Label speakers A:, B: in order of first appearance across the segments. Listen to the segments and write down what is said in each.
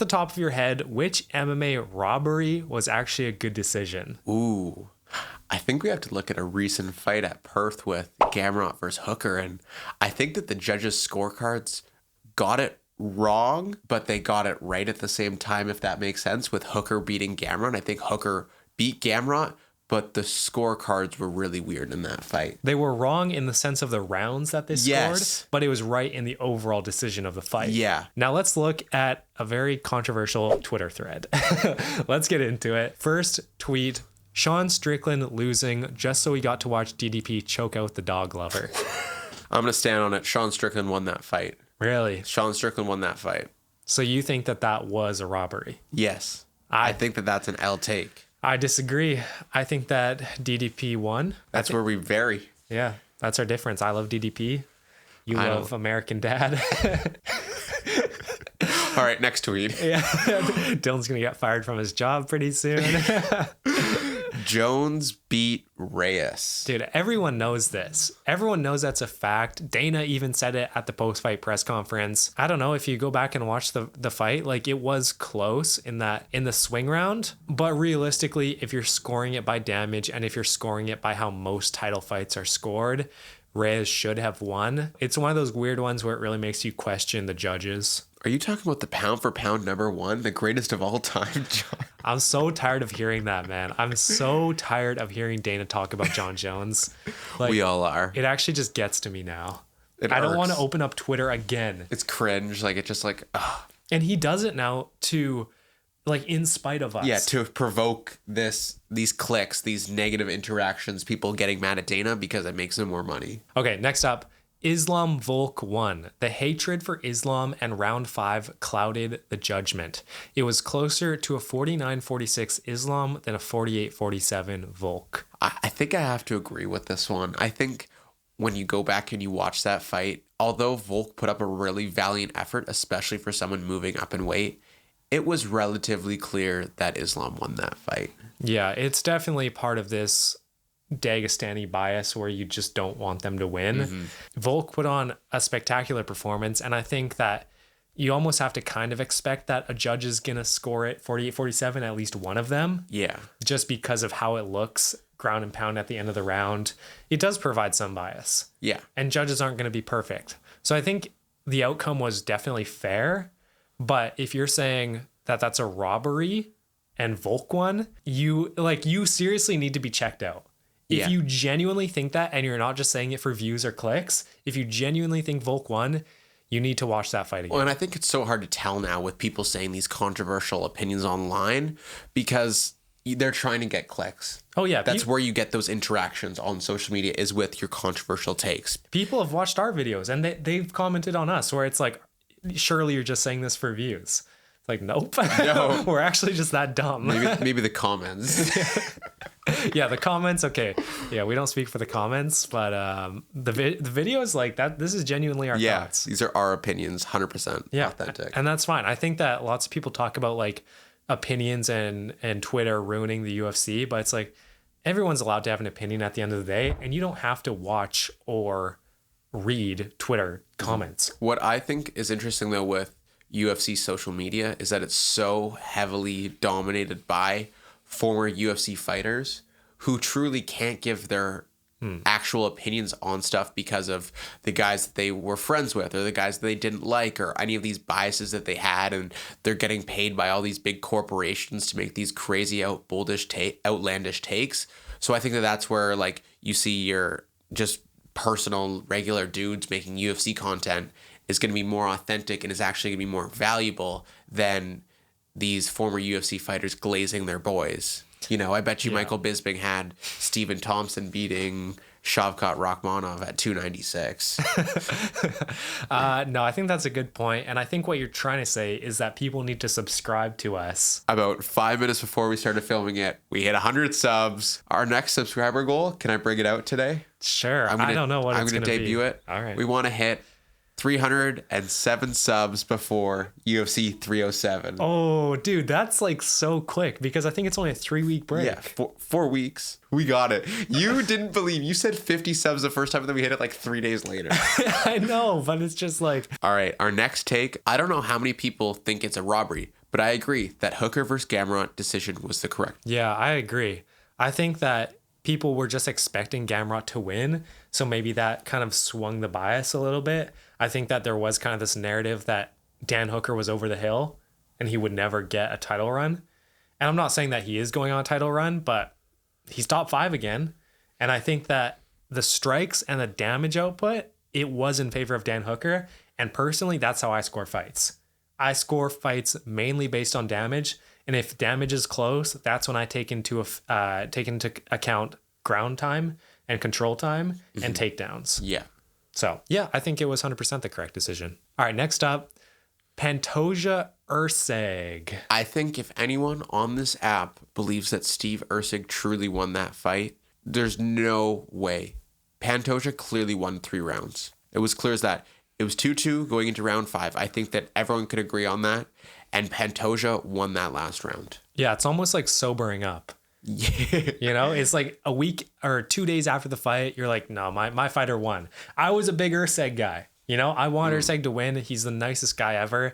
A: the top of your head, which MMA robbery was actually a good decision?
B: Ooh, I think we have to look at a recent fight at Perth with Gamrot versus Hooker. And I think that the judges' scorecards got it wrong, but they got it right at the same time, if that makes sense, with Hooker beating Gamrot. I think Hooker beat Gamrot, but the scorecards were really weird in that fight.
A: They were wrong in the sense of the rounds that they scored, but it was right in the overall decision of the fight.
B: Yeah.
A: Now let's look at a very controversial Twitter thread. Let's get into it. First tweet, Sean Strickland losing just so he got to watch DDP choke out the dog lover.
B: I'm going to stand on it. Sean Strickland won that fight.
A: Really?
B: Sean Strickland won that fight.
A: So you think that that was a robbery?
B: Yes. I think that that's an L take.
A: I disagree. I think that DDP won.
B: That's where we vary.
A: Yeah, that's our difference. I love DDP. You love American Dad.
B: All right, next tweet.
A: Yeah, Dylan's going to get fired from his job pretty soon.
B: Jones beat Reyes.
A: Dude, everyone knows this. Everyone knows that's a fact. Dana even said it at the post-fight press conference. I don't know if you go back and watch the fight, like it was close in the swing round, but realistically, if you're scoring it by damage and if you're scoring it by how most title fights are scored, Reyes should have won. It's one of those weird ones where it really makes you question the judges.
B: Are you talking about the pound for pound number one, the greatest of all time, John?
A: I'm so tired of hearing that, man. I'm so tired of hearing Dana talk about John Jones. Like,
B: we all are.
A: It actually just gets to me now.
B: I
A: don't want to open up Twitter again.
B: It's cringe. Like, it's just like, ugh.
A: And he does it now to, like, in spite of us.
B: Yeah, to provoke these clicks, these negative interactions, people getting mad at Dana because it makes them more money.
A: Okay, next up. Islam Volk won. The hatred for Islam and round 5 clouded the judgment. It was closer to a 49-46 Islam than a 48-47 Volk.
B: I think I have to agree with this one. I think when you go back and you watch that fight, although Volk put up a really valiant effort, especially for someone moving up in weight, it was relatively clear that Islam won that fight.
A: Yeah, it's definitely part of this Dagestani bias where you just don't want them to win. Mm-hmm. Volk put on a spectacular performance, and I think that you almost have to kind of expect that a judge is going to score it 48-47, at least one of them.
B: Yeah.
A: Just because of how it looks, ground and pound at the end of the round. It does provide some bias.
B: Yeah.
A: And judges aren't going to be perfect. So I think the outcome was definitely fair, but if you're saying that that's a robbery and Volk won, you seriously need to be checked out. If you genuinely think that, and you're not just saying it for views or clicks, if you genuinely think Volk won, you need to watch that fight again.
B: Well, and I think it's so hard to tell now with people saying these controversial opinions online because they're trying to get clicks.
A: Oh, yeah.
B: That's where you get those interactions on social media is with your controversial takes.
A: People have watched our videos and they've commented on us where it's like, surely you're just saying this for views. It's like, nope. No. We're actually just that dumb.
B: Maybe the comments.
A: Yeah, the comments. Okay. Yeah, we don't speak for the comments, but the video is like that. This is genuinely our thoughts.
B: These are our opinions, 100% authentic.
A: And that's fine. I think that lots of people talk about like opinions and Twitter ruining the UFC, but it's like everyone's allowed to have an opinion at the end of the day, and you don't have to watch or read Twitter comments.
B: What I think is interesting though with UFC social media is that it's so heavily dominated by former UFC fighters who truly can't give their actual opinions on stuff because of the guys that they were friends with or the guys that they didn't like or any of these biases that they had, and they're getting paid by all these big corporations to make these crazy outlandish takes. So I think that that's where like you see your just personal regular dudes making UFC content is going to be more authentic and is actually going to be more valuable than these former UFC fighters glazing their boys. You know, I bet you Michael Bisping had Stephen Thompson beating Shavkat Rakhmonov at 296.
A: No, I think that's a good point. And I think what you're trying to say is that people need to subscribe to us.
B: About 5 minutes before we started filming it, we hit 100 subs. Our next subscriber goal, can I bring it out today?
A: Sure. I don't know what it's going to be.
B: I'm going to debut it.
A: All right.
B: We want to hit 307 subs before UFC 307.
A: Oh, dude, that's like so quick because I think it's only a 3-week break.
B: Yeah, 4 weeks. We got it. You didn't believe. You said 50 subs the first time, and then we hit it like 3 days later.
A: I know, but it's just like...
B: All right, our next take. I don't know how many people think it's a robbery, But I agree that Hooker versus Gamrot decision was the correct.
A: Yeah, I agree. I think that people were just expecting Gamrot to win. So maybe that kind of swung the bias a little bit. I think that there was kind of this narrative that Dan Hooker was over the hill and he would never get a title run. And I'm not saying that he is going on a title run, but he's top 5 again. And I think that the strikes and the damage output, it was in favor of Dan Hooker. And personally, that's how I score fights. I score fights mainly based on damage. And if damage is close, that's when I take into account ground time and control time and takedowns.
B: Yeah.
A: So, yeah, I think it was 100% the correct decision. All right, next up, Pantoja Ursig.
B: I think if anyone on this app believes that Steve Ursig truly won that fight, there's no way. Pantoja clearly won 3 rounds. It was clear as that. It was 2-2 going into round 5. I think that everyone could agree on that. And Pantoja won that last round.
A: Yeah, it's almost like sobering up.
B: Yeah.
A: You know, it's like a week or 2 days after the fight, you're like, no, my fighter won. I was a big Ursig guy. You know, I want Ursig to win. He's the nicest guy ever.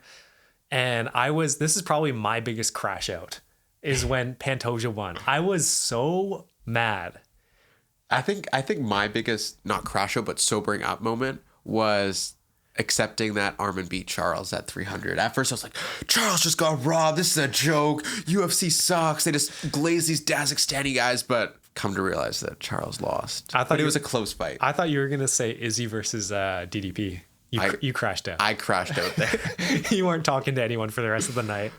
A: And this is probably my biggest crash out, is when Pantoja won. I was so mad.
B: I think my biggest, not crash out, but sobering up moment was accepting that Armin beat Charles at 300. At first I was like, Charles just got robbed. This is a joke. UFC sucks. They just glaze these Kazakhstani guys. But come to realize that Charles lost. But it was a close fight.
A: I thought you were going to say Izzy versus DDP. You crashed out.
B: I crashed out there.
A: You weren't talking to anyone for the rest of the night.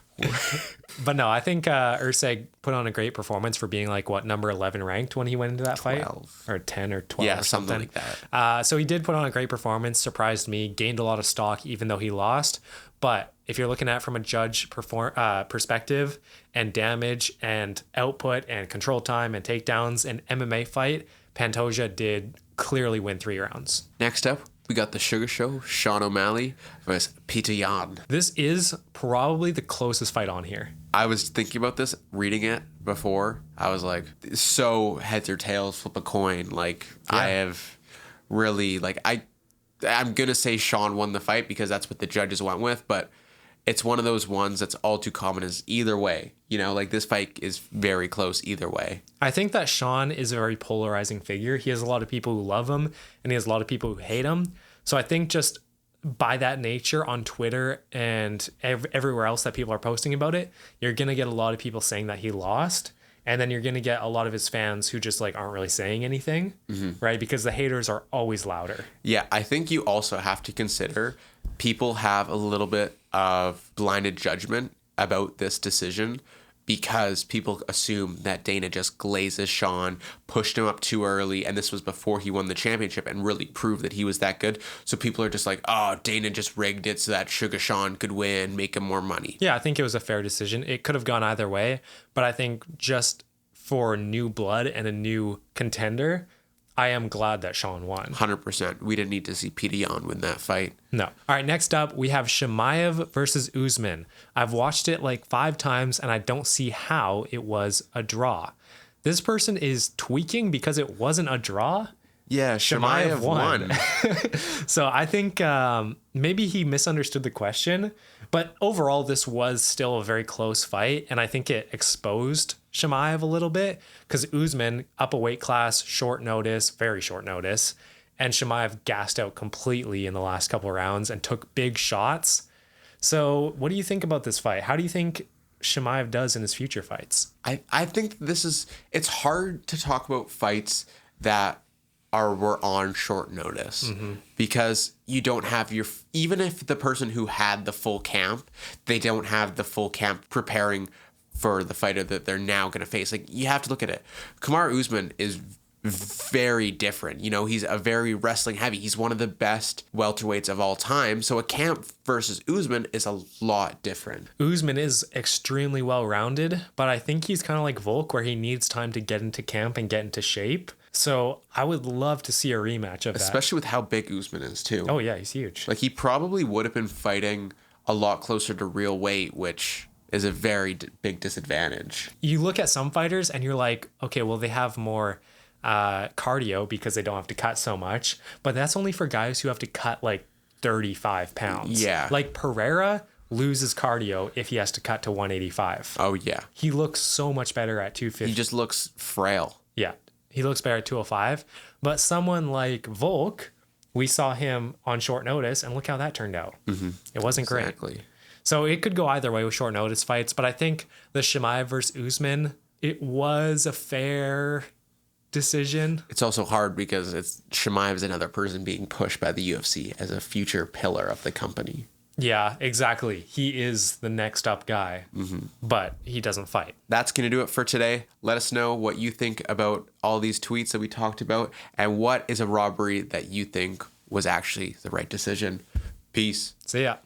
A: But no, I think Ursig put on a great performance for being like, number 11 ranked when he went into that
B: 12.
A: fight? Or 10 or 12
B: yeah,
A: or
B: something like that.
A: So he did put on a great performance, surprised me, gained a lot of stock even though he lost. But if you're looking at it from a judge perspective and damage and output and control time and takedowns and MMA fight, Pantoja did clearly win 3 rounds.
B: Next up, we got the Sugar Show, Sean O'Malley versus Peter Yan.
A: This is probably the closest fight on here.
B: I was thinking about this, reading it before. I was like, so heads or tails, flip a coin. Like, yeah. I have really, like, I'm going to say Sean won the fight because that's what the judges went with, but it's one of those ones that's all too common is either way. You know, like this fight is very close either way.
A: I think that Sean is a very polarizing figure. He has a lot of people who love him and he has a lot of people who hate him. So I think just by that nature on Twitter and everywhere else that people are posting about it, you're going to get a lot of people saying that he lost. And then you're going to get a lot of his fans who just like aren't really saying anything, right? Because the haters are always louder.
B: Yeah, I think you also have to consider people have a little bit of blinded judgment about this decision because people assume that Dana just glazes Sean, pushed him up too early, and this was before he won the championship and really proved that he was that good. So people are just like, oh, Dana just rigged it so that Sugar Sean could win, make him more money.
A: Yeah, I think it was a fair decision. It could have gone either way, but I think just for new blood and a new contender, I am glad that Sean won.
B: 100%. We didn't need to see Peter Yan win that fight.
A: No. All right, next up, we have Chimaev versus Usman. I've watched it like 5 times, and I don't see how it was a draw. This person is tweaking because it wasn't a draw.
B: Yeah, Chimaev won.
A: So I think maybe he misunderstood the question, but overall, this was still a very close fight, and I think it exposed Chimaev a little bit because Usman, up a weight class, short notice, very short notice, and Chimaev gassed out completely in the last couple of rounds and took big shots. So what do you think about this fight? How do you think Chimaev does in his future fights?
B: I think it's hard to talk about fights that were on short notice because you don't have even if the person who had the full camp, they don't have the full camp preparing for the fighter that they're now going to face. Like, you have to look at it. Kamaru Usman is very different. You know, he's a very wrestling heavy. He's one of the best welterweights of all time. So a camp versus Usman is a lot different.
A: Usman is extremely well-rounded, but I think he's kind of like Volk where he needs time to get into camp and get into shape. So I would love to see a rematch of that.
B: Especially with how big Usman is too.
A: Oh yeah, he's huge.
B: Like, he probably would have been fighting a lot closer to real weight, which is a very big disadvantage.
A: You look at some fighters and you're like, okay, well, they have more cardio because they don't have to cut so much, but that's only for guys who have to cut like 35 pounds.
B: Yeah.
A: Like Pereira loses cardio if he has to cut to 185.
B: Oh, yeah.
A: He looks so much better at 250.
B: He just looks frail.
A: Yeah, he looks better at 205. But someone like Volk, we saw him on short notice, and look how that turned out. It wasn't great.
B: Exactly.
A: So it could go either way with short notice fights, but I think the Chimaev versus Usman, it was a fair decision.
B: It's also hard because Chimaev is another person being pushed by the UFC as a future pillar of the company.
A: Yeah, exactly. He is the next up guy, but he doesn't fight.
B: That's going to do it for today. Let us know what you think about all these tweets that we talked about, and what is a robbery that you think was actually the right decision. Peace.
A: See ya.